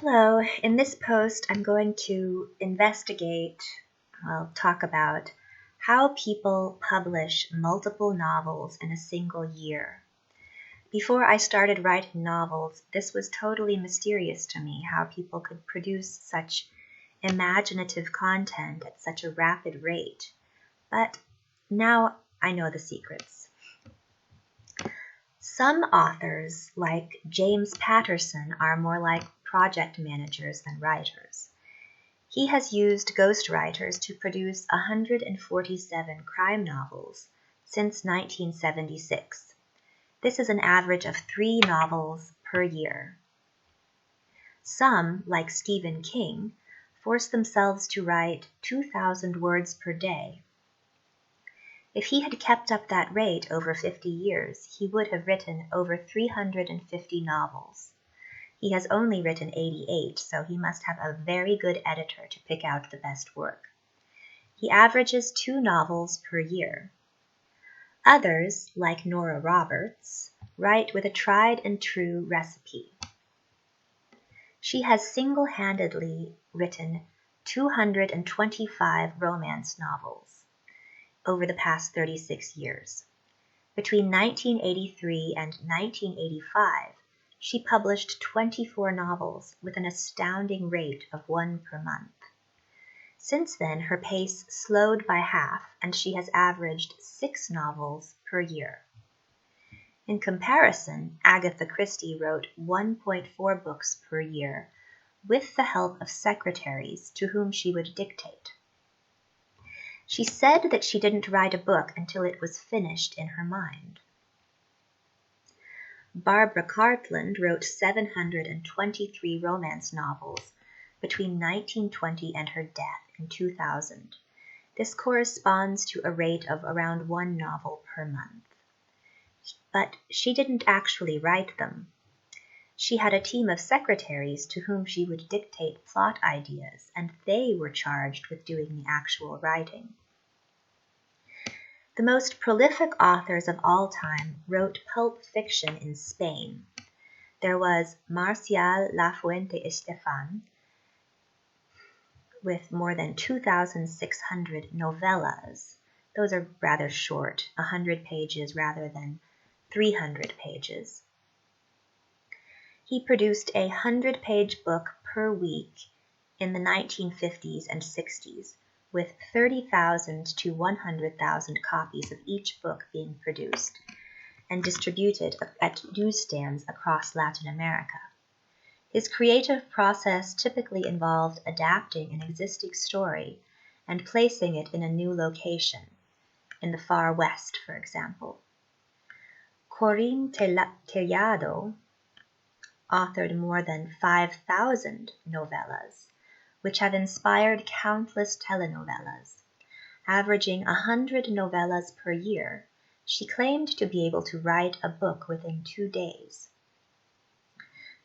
Hello, in this post I'm going to talk about how people publish multiple novels in a single year. Before I started writing novels, this was totally mysterious to me, how people could produce such imaginative content at such a rapid rate. But now I know the secrets. Some authors, like James Patterson, are more like project managers than writers. He has used ghostwriters to produce 147 crime novels since 1976. This is an average of 3 novels per year. Some, like Stephen King, force themselves to write 2,000 words per day. If he had kept up that rate over 50 years, he would have written over 350 novels. He has only written 88, so he must have a very good editor to pick out the best work. He averages 2 novels per year. Others, like Nora Roberts, write with a tried and true recipe. She has single-handedly written 225 romance novels over the past 36 years. Between 1983 and 1985, she published 24 novels with an astounding rate of 1 per month. Since then, her pace slowed by half, and she has averaged 6 novels per year. In comparison, Agatha Christie wrote 1.4 books per year with the help of secretaries to whom she would dictate. She said that she didn't write a book until it was finished in her mind. Barbara Cartland wrote 723 romance novels between 1920 and her death in 2000. This corresponds to a rate of around 1 novel per month. But she didn't actually write them. She had a team of secretaries to whom she would dictate plot ideas, and they were charged with doing the actual writing. The most prolific authors of all time wrote pulp fiction in Spain. There was Marcial Lafuente Estefan with more than 2,600 novellas. Those are rather short, 100 pages rather than 300 pages. He produced a 100-page book per week in the 1950s and 60s, with 30,000 to 100,000 copies of each book being produced and distributed at newsstands across Latin America. His creative process typically involved adapting an existing story and placing it in a new location, in the far west, for example. Corín Tellado authored more than 5,000 novellas, which have inspired countless telenovelas. Averaging 100 novellas per year, she claimed to be able to write a book within 2 days.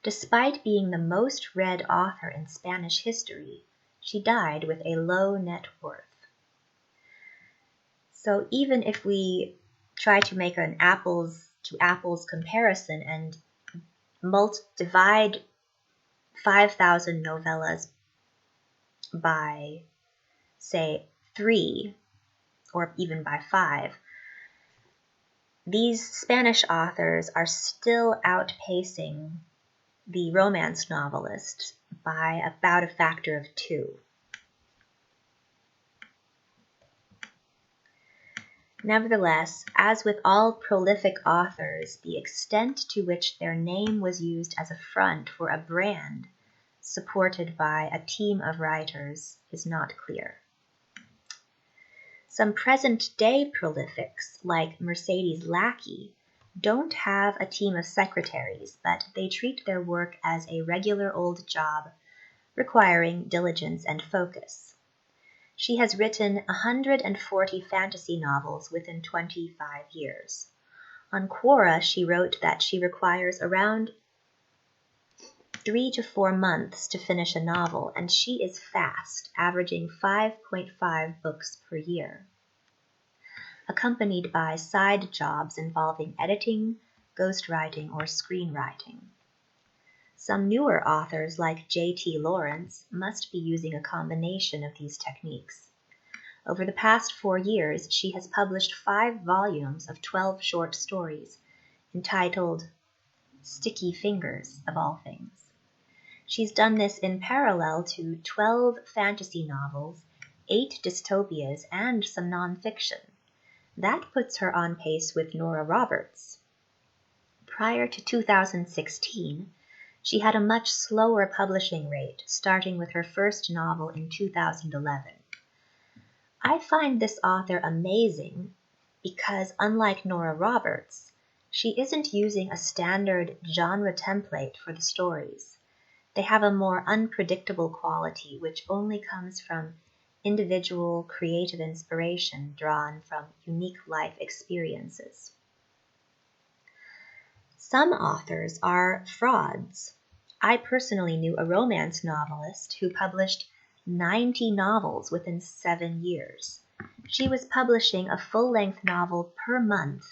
Despite being the most read author in Spanish history, she died with a low net worth. So even if we try to make an apples-to-apples comparison and divide 5,000 novellas by, say, 3, or even by 5, these Spanish authors are still outpacing the romance novelists by about a factor of 2. Nevertheless, as with all prolific authors, the extent to which their name was used as a front for a brand supported by a team of writers is not clear. Some present-day prolifics, like Mercedes Lackey, don't have a team of secretaries, but they treat their work as a regular old job, requiring diligence and focus. She has written 140 fantasy novels within 25 years. On Quora, she wrote that she requires around 3 to 4 months to finish a novel, and she is fast, averaging 5.5 books per year, accompanied by side jobs involving editing, ghostwriting, or screenwriting. Some newer authors like J.T. Lawrence must be using a combination of these techniques. Over the past 4 years, she has published 5 volumes of 12 short stories entitled Sticky Fingers, of all things. She's done this in parallel to 12 fantasy novels, 8 dystopias, and some nonfiction. That puts her on pace with Nora Roberts. Prior to 2016, she had a much slower publishing rate, starting with her first novel in 2011. I find this author amazing because, unlike Nora Roberts, she isn't using a standard genre template for the stories. They have a more unpredictable quality, which only comes from individual creative inspiration drawn from unique life experiences. Some authors are frauds. I personally knew a romance novelist who published 90 novels within 7 years. She was publishing a full-length novel per month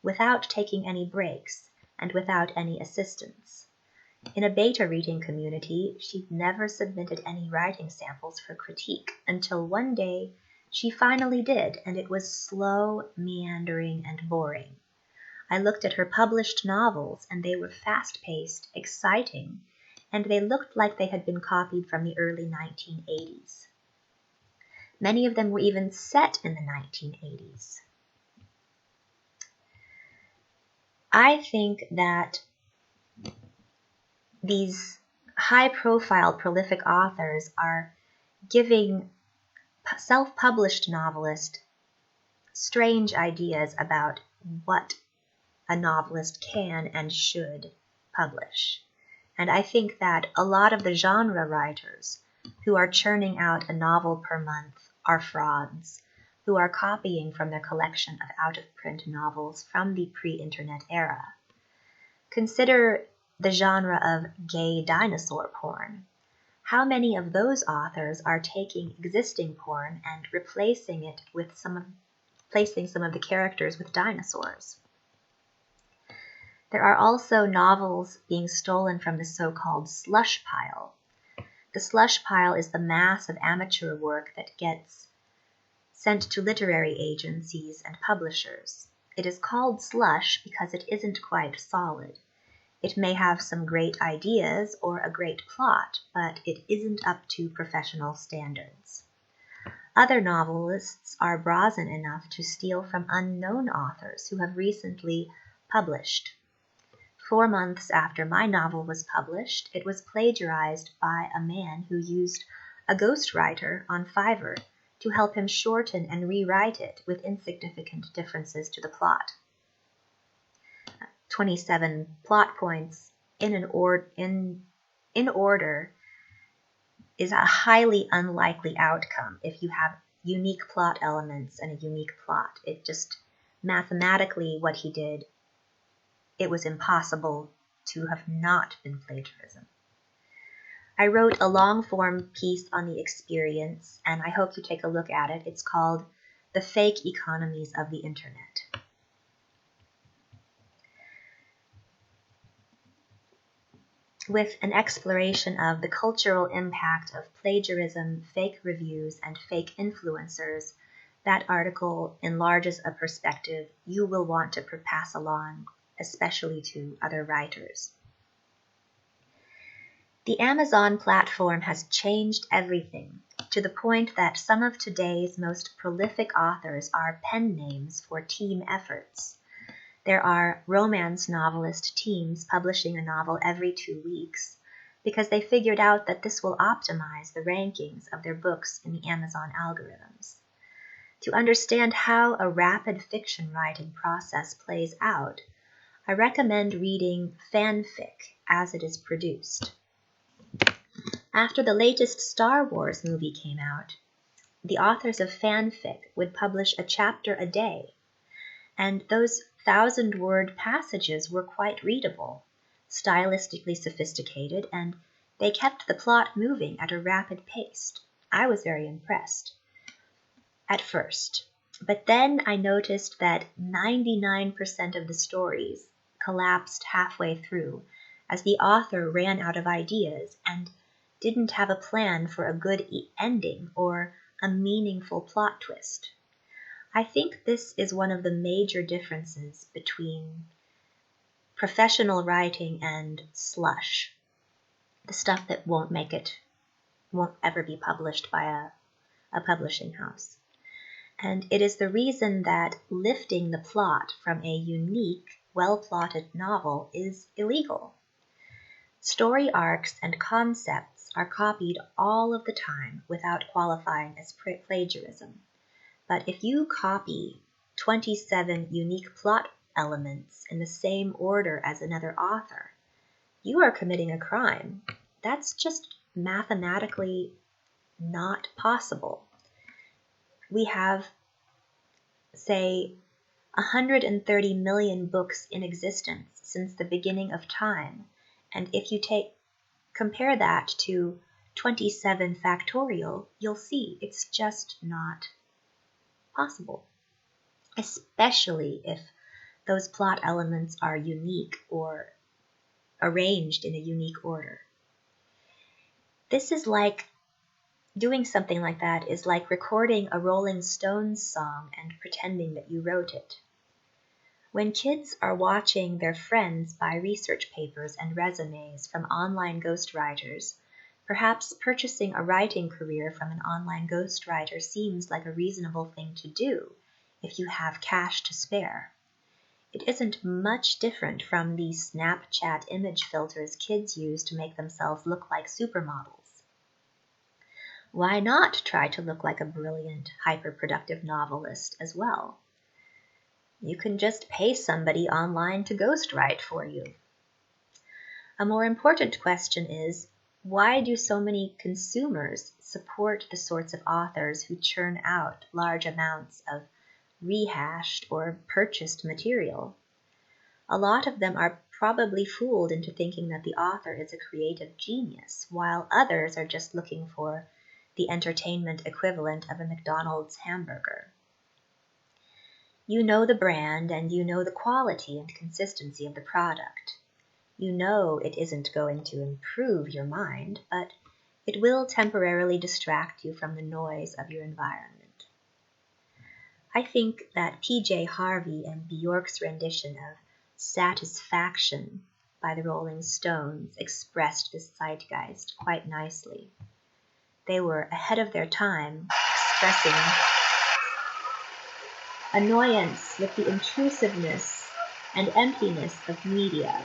without taking any breaks and without any assistance. In a beta reading community, she'd never submitted any writing samples for critique until one day she finally did, and it was slow, meandering, and boring. I looked at her published novels, and they were fast-paced, exciting, and they looked like they had been copied from the early 1980s. Many of them were even set in the 1980s. I think that these high-profile, prolific authors are giving self-published novelists strange ideas about what a novelist can and should publish. And I think that a lot of the genre writers who are churning out a novel per month are frauds, who are copying from their collection of out-of-print novels from the pre-internet era. Consider the genre of gay dinosaur porn. How many of those authors are taking existing porn and replacing it with placing some of the characters with dinosaurs? There are also novels being stolen from the so-called slush pile. The slush pile is the mass of amateur work that gets sent to literary agencies and publishers. It is called slush because it isn't quite solid. It may have some great ideas or a great plot, but it isn't up to professional standards. Other novelists are brazen enough to steal from unknown authors who have recently published. 4 months after my novel was published, it was plagiarized by a man who used a ghostwriter on Fiverr to help him shorten and rewrite it with insignificant differences to the plot. 27 plot points in order is a highly unlikely outcome if you have unique plot elements and a unique plot. It just mathematically what he did, it was impossible to have not been plagiarism. I wrote a long-form piece on the experience, and I hope you take a look at it. It's called The Fake Economies of the Internet. With an exploration of the cultural impact of plagiarism, fake reviews, and fake influencers, that article enlarges a perspective you will want to pass along, especially to other writers. The Amazon platform has changed everything, to the point that some of today's most prolific authors are pen names for team efforts. There are romance novelist teams publishing a novel every 2 weeks because they figured out that this will optimize the rankings of their books in the Amazon algorithms. To understand how a rapid fiction writing process plays out, I recommend reading fanfic as it is produced. After the latest Star Wars movie came out, the authors of fanfic would publish a chapter a day, and those 1,000-word passages were quite readable, stylistically sophisticated, and they kept the plot moving at a rapid pace. I was very impressed at first, but then I noticed that 99% of the stories collapsed halfway through as the author ran out of ideas and didn't have a plan for a good ending or a meaningful plot twist. I think this is one of the major differences between professional writing and slush, the stuff that won't ever be published by a publishing house. And it is the reason that lifting the plot from a unique, well-plotted novel is illegal. Story arcs and concepts are copied all of the time without qualifying as plagiarism. But if you copy 27 unique plot elements in the same order as another author, you are committing a crime. That's just mathematically not possible. We have, say, 130 million books in existence since the beginning of time, and if you compare that to 27 factorial, you'll see it's just not possible, especially if those plot elements are unique or arranged in a unique order. Doing something like that is like recording a Rolling Stones song and pretending that you wrote it. When kids are watching their friends buy research papers and resumes from online ghostwriters, perhaps purchasing a writing career from an online ghostwriter seems like a reasonable thing to do if you have cash to spare. It isn't much different from the Snapchat image filters kids use to make themselves look like supermodels. Why not try to look like a brilliant, hyper-productive novelist as well? You can just pay somebody online to ghostwrite for you. A more important question is, why do so many consumers support the sorts of authors who churn out large amounts of rehashed or purchased material? A lot of them are probably fooled into thinking that the author is a creative genius, while others are just looking for the entertainment equivalent of a McDonald's hamburger. You know the brand and you know the quality and consistency of the product. You know it isn't going to improve your mind, but it will temporarily distract you from the noise of your environment. I think that P.J. Harvey and Bjork's rendition of Satisfaction by the Rolling Stones expressed this zeitgeist quite nicely. They were ahead of their time, expressing annoyance with the intrusiveness and emptiness of media.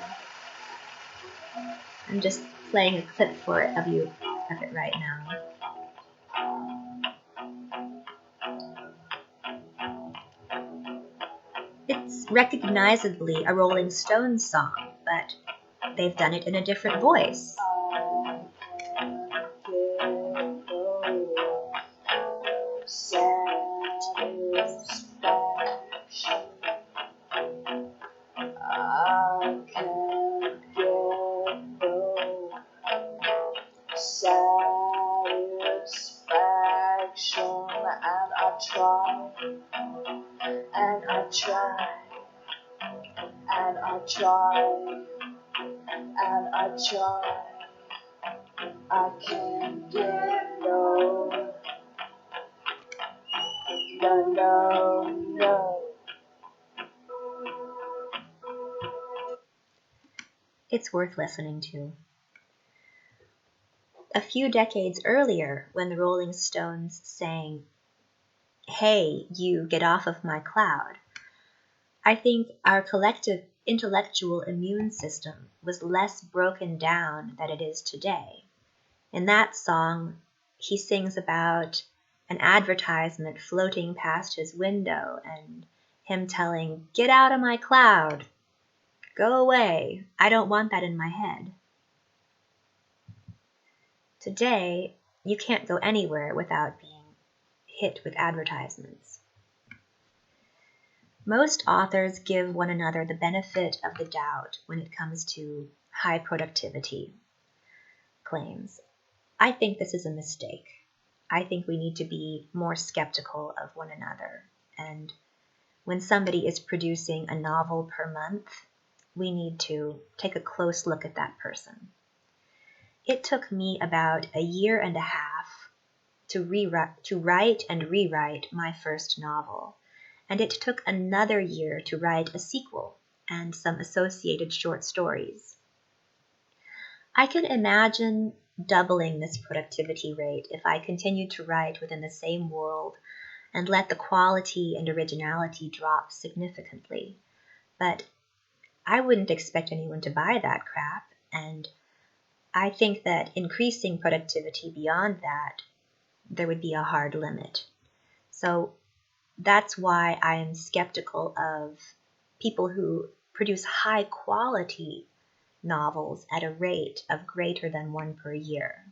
I'm just playing a clip of it right now. It's recognizably a Rolling Stones song, but they've done it in a different voice. I can't get no. It's worth listening to. A few decades earlier, when the Rolling Stones sang, "Hey, you, get off of my cloud," I think our collective intellectual immune system was less broken down than it is today. In that song, he sings about an advertisement floating past his window and him telling, "Get out of my cloud. Go away. I don't want that in my head." Today, you can't go anywhere without being hit with advertisements. Most authors give one another the benefit of the doubt when it comes to high productivity claims. I think this is a mistake. I think we need to be more skeptical of one another. And when somebody is producing a novel per month, we need to take a close look at that person. It took me about a year and a half to write and rewrite my first novel, and it took another year to write a sequel and some associated short stories. I can imagine doubling this productivity rate if I continued to write within the same world and let the quality and originality drop significantly. But I wouldn't expect anyone to buy that crap, and I think that increasing productivity beyond that, there would be a hard limit. So that's why I am skeptical of people who produce high quality novels at a rate of greater than one per year.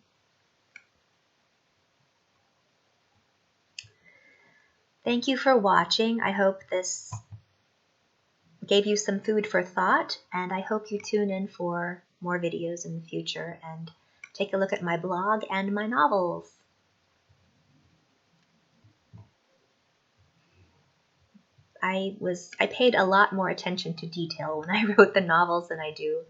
Thank you for watching. I hope this gave you some food for thought, and I hope you tune in for more videos in the future and take a look at my blog and my novels. I paid a lot more attention to detail when I wrote the novels than I do